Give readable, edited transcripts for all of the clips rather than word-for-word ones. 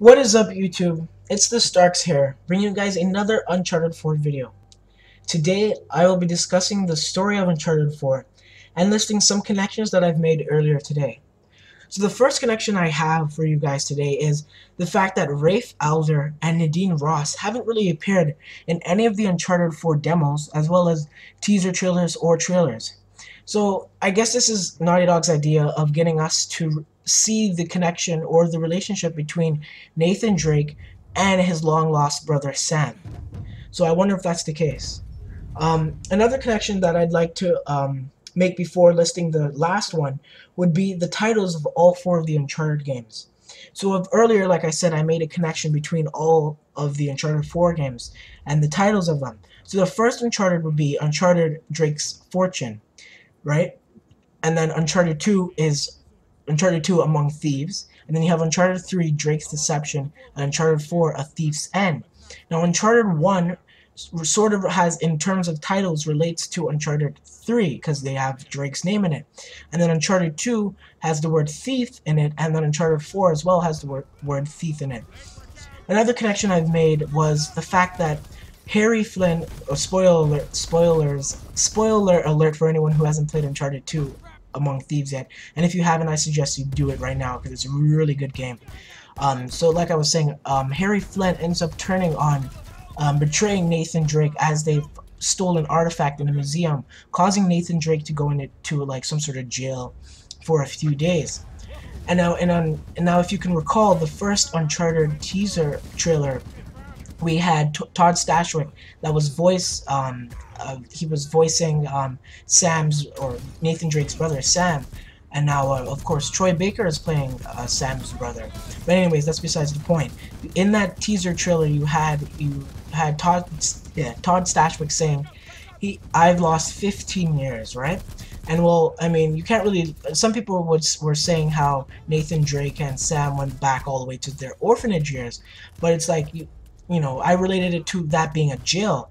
What is up, YouTube? It's TheStarkz here, bringing you guys another Uncharted 4 video. Today, I will be discussing the story of Uncharted 4 and listing some connections that I've made earlier today. So the first connection I have for you guys today is the fact that Rafe Alder and Nadine Ross haven't really appeared in any of the Uncharted 4 demos, as well as teaser trailers or trailers. So I guess this is Naughty Dog's idea of getting us to see the connection or the relationship between Nathan Drake and his long-lost brother Sam. So I wonder if that's the case. Another connection that I'd like to make before listing the last one would be the titles of all four of the Uncharted games. So earlier, like I said, I made a connection between all of the Uncharted 4 games and the titles of them. So the first Uncharted would be Uncharted Drake's Fortune, right? And then Uncharted 2 is Uncharted 2 Among Thieves. And then you have Uncharted 3 Drake's Deception and Uncharted 4 A Thief's End. Now Uncharted 1 sort of has, in terms of titles, relates to Uncharted 3 because they have Drake's name in it. And then Uncharted 2 has the word thief in it, and then Uncharted 4 as well has the word thief in it. Another connection I've made was the fact that Harry Flynn, spoiler alert for anyone who hasn't played Uncharted 2 Among Thieves yet, and if you haven't, I suggest you do it right now because it's a really good game. So like I was saying, Harry Flynn ends up turning on betraying Nathan Drake as they've stole an artifact in a museum, causing Nathan Drake to go into like some sort of jail for a few days. And now if you can recall, the first Uncharted teaser trailer, we had Todd Stashwick that was he was voicing Sam's, or Nathan Drake's brother Sam, and now of course Troy Baker is playing Sam's brother. But anyways, that's besides the point. In that teaser trailer, you had Todd Stashwick saying, I've lost 15 years, right? And well, I mean, you can't really. Some people were saying how Nathan Drake and Sam went back all the way to their orphanage years, but it's like you know, I related it to that being a jail.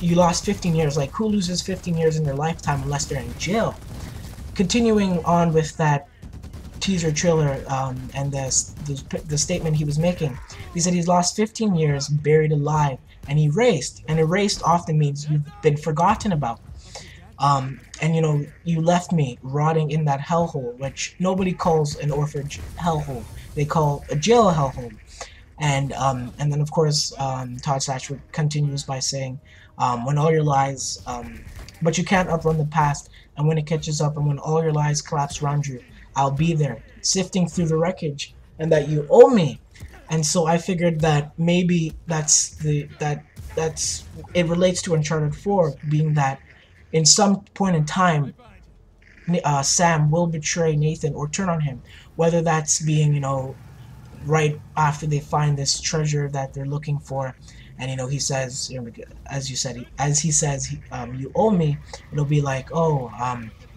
You lost 15 years. Like, who loses 15 years in their lifetime unless they're in jail? Continuing on with that teaser trailer and the statement he was making, he said he's lost 15 years buried alive and erased. And erased often means you've been forgotten about. And you know, you left me rotting in that hellhole, which nobody calls an orphanage hellhole. They call a jail a hellhole. And then of course Todd Stashwick continues by saying, when all your lies, but you can't outrun the past, and when it catches up, and when all your lies collapse around you, I'll be there, sifting through the wreckage, and that you owe me. And so I figured that maybe that's it relates to Uncharted 4, being that in some point in time, Sam will betray Nathan or turn on him, whether that's being, you know, right after they find this treasure that they're looking for, and you know, he says, you know, as he says, you owe me. It'll be like, oh,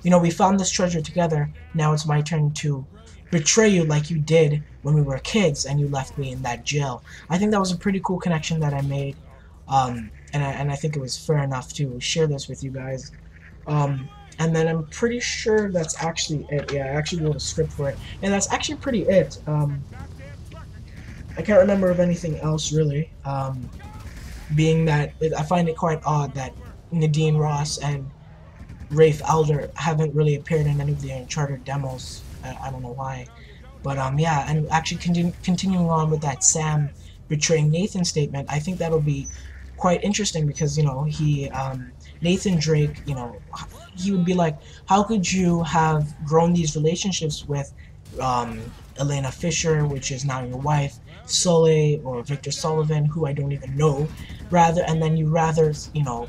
you know, we found this treasure together. Now it's my turn to betray you like you did when we were kids and you left me in that jail. I think that was a pretty cool connection that I made, and I think it was fair enough to share this with you guys. And then I'm pretty sure that's actually it. Yeah, I actually wrote a script for it, and that's actually pretty it. I can't remember of anything else really, being that I find it quite odd that Nadine Ross and Rafe Alder haven't really appeared in any of the Uncharted demos. I don't know why, but yeah, and actually continuing on with that Sam betraying Nathan statement, I think that'll be quite interesting because, you know, Nathan Drake, you know, he would be like, how could you have grown these relationships with Elena Fisher, which is now your wife, Soleil or Victor Sullivan, who I don't even know, and then you rather, you know,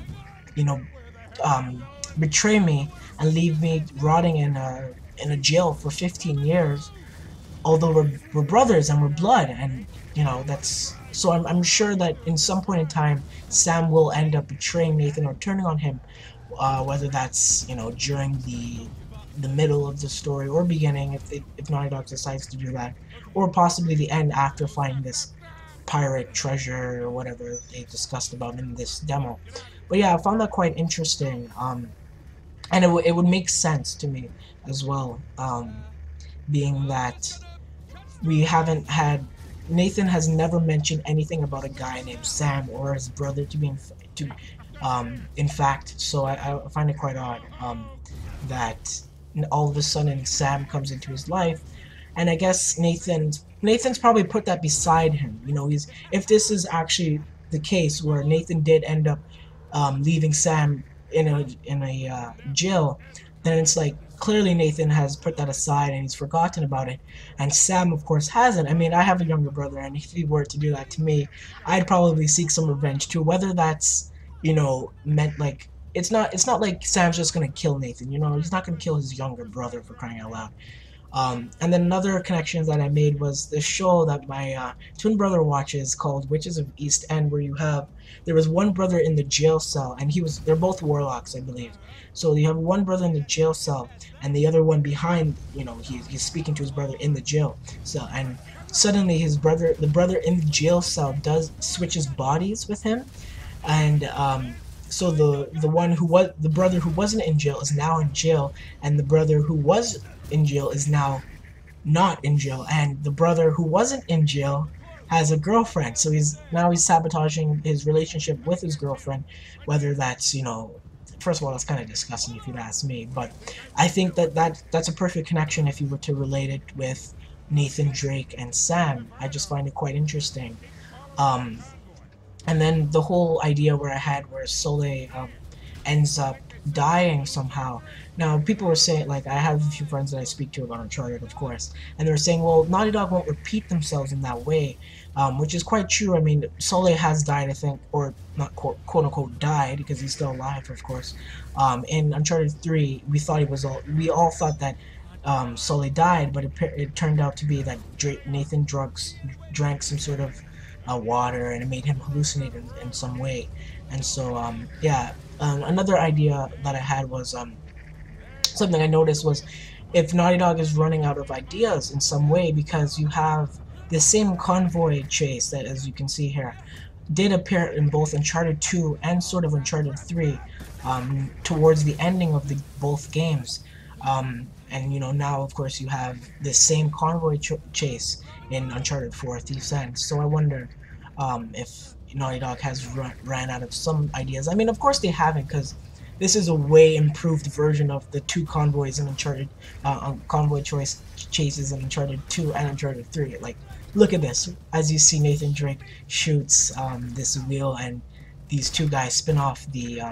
betray me and leave me rotting in a jail for 15 years, although we're brothers and we're blood, and you know, that's, so I'm sure that in some point in time Sam will end up betraying Nathan or turning on him, whether that's, you know, during the middle of the story or beginning, if Naughty Dog decides to do that, or possibly the end after finding this pirate treasure or whatever they discussed about in this demo. But yeah, I found that quite interesting, and it would make sense to me as well, being that we haven't had Nathan has never mentioned anything about a guy named Sam or his brother to be in fact. So I find it quite odd that all of a sudden Sam comes into his life, and I guess Nathan's probably put that beside him. You know, he's if this is actually the case where Nathan did end up leaving Sam in a jail, then it's like clearly Nathan has put that aside and he's forgotten about it, and Sam of course hasn't. I mean, I have a younger brother, and if he were to do that to me, I'd probably seek some revenge too. Whether that's, you know, meant like it's not like Sam's just gonna kill Nathan. You know, he's not gonna kill his younger brother, for crying out loud. And then another connection that I made was this show that my twin brother watches called Witches of East End, where there was one brother in the jail cell, and they're both warlocks, I believe. So you have one brother in the jail cell, and the other one behind, you know, he's speaking to his brother in the jail cell, and suddenly the brother in the jail cell does switches bodies with him, and so the brother who wasn't in jail is now in jail, and the brother who was in jail is now not in jail, and the brother who wasn't in jail has a girlfriend. So he's sabotaging his relationship with his girlfriend, whether that's, you know, first of all, that's kind of disgusting if you'd ask me, but I think that's a perfect connection if you were to relate it with Nathan Drake and Sam. I just find it quite interesting. Um, and then the whole idea where I had where Soleil ends up dying somehow. Now, people were saying, like, I have a few friends that I speak to about Uncharted, of course, and they were saying, well, Naughty Dog won't repeat themselves in that way, which is quite true. I mean, Soleil has died, I think, or not quote-unquote died, because he's still alive, of course. In Uncharted 3, we all thought that Soleil died, but it turned out to be that Nathan drank some sort of water, and it made him hallucinate in some way. And so, yeah, another idea that I had was something I noticed was if Naughty Dog is running out of ideas in some way, because you have the same convoy chase that, as you can see here, did appear in both Uncharted 2 and sort of Uncharted 3 towards the ending of both games. And, you know, now, of course, you have the same convoy chase in Uncharted 4 Thief's End. So I wonder if Naughty Dog has ran out of some ideas. I mean, of course they haven't, because this is a way improved version of the two convoys in Uncharted, convoy chases in Uncharted 2 and Uncharted 3. Like, look at this. As you see, Nathan Drake shoots this wheel, and these two guys spin off the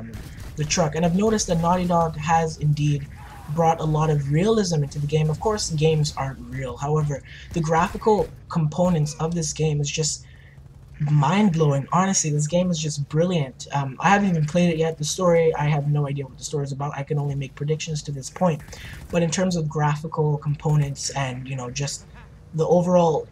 truck. And I've noticed that Naughty Dog has indeed brought a lot of realism into the game. Of course, games aren't real. However, the graphical components of this game is just mind-blowing. Honestly, this game is just brilliant. I haven't even played it yet. The story, I have no idea what the story is about. I can only make predictions to this point. But in terms of graphical components and, you know, just the overall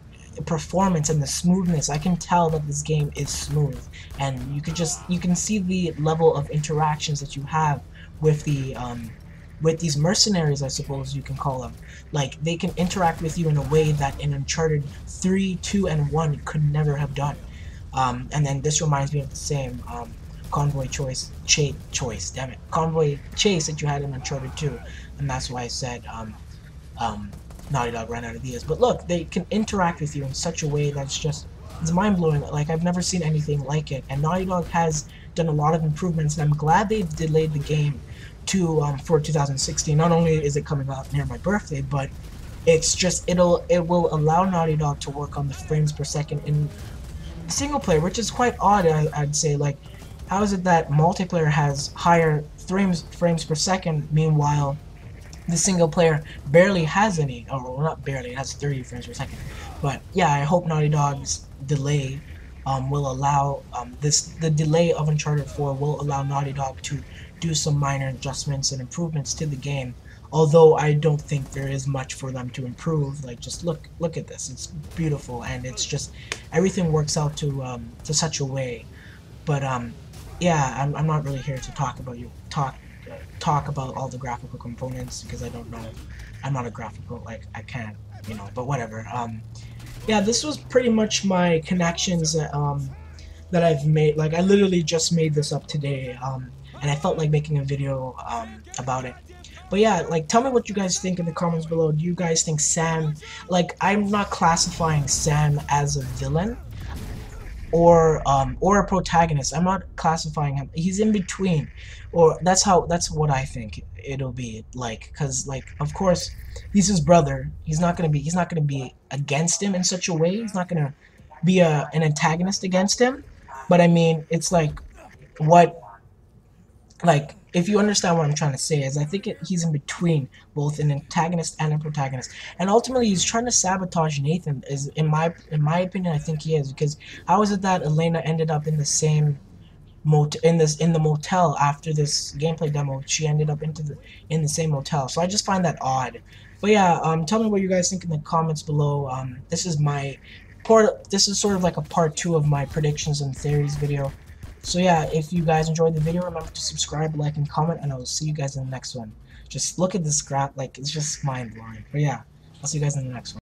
performance and the smoothness, I can tell that this game is smooth. And you can see the level of interactions that you have with these mercenaries, I suppose you can call them. Like, they can interact with you in a way that in Uncharted 3, 2, and 1 could never have done. And then this reminds me of the same convoy chase, convoy chase that you had in Uncharted 2, and that's why I said Naughty Dog ran out of ideas. But look, they can interact with you in such a way that's it's mind-blowing. Like, I've never seen anything like it, and Naughty Dog has done a lot of improvements, and I'm glad they've delayed the game for 2016. Not only is it coming out near my birthday, but it's just it will allow Naughty Dog to work on the frames per second in single player, which is quite odd. I'd say, like, how is it that multiplayer has higher frames per second, meanwhile the single player barely has any, or well, not barely, it has 30 frames per second. But yeah, I hope Naughty Dog's delay will allow the delay of Uncharted 4 will allow Naughty Dog to do some minor adjustments and improvements to the game. Although I don't think there is much for them to improve. Like, just look at this. It's beautiful, and it's just everything works out to such a way. But yeah, I'm not really here to talk about all the graphical components, because I don't know. I'm not a graphical, like, I can't, you know. But whatever. Yeah, this was pretty much my connections that I've made. Like, I literally just made this up today, and I felt like making a video about it. But yeah, like, tell me what you guys think in the comments below. Do you guys think Sam, like, I'm not classifying Sam as a villain or a protagonist. I'm not classifying him. He's in between, or that's what I think it'll be like. Cause like, of course, he's his brother. He's not gonna be against him in such a way. He's not gonna be an antagonist against him. But I mean, it's what like if you understand what I'm trying to say is I think he's in between both an antagonist and a protagonist, and ultimately he's trying to sabotage Nathan. Is in my opinion, I think he is, because how is it that Elena ended up in the same in the motel after this gameplay demo? She ended up in the same motel, so I just find that odd. But yeah, tell me what you guys think in the comments below. This is sort of like a part 2 of my predictions and theories video. So yeah, if you guys enjoyed the video, remember to subscribe, like, and comment, and I will see you guys in the next one. Just look at this graph, like, it's just mind-blowing. But yeah, I'll see you guys in the next one.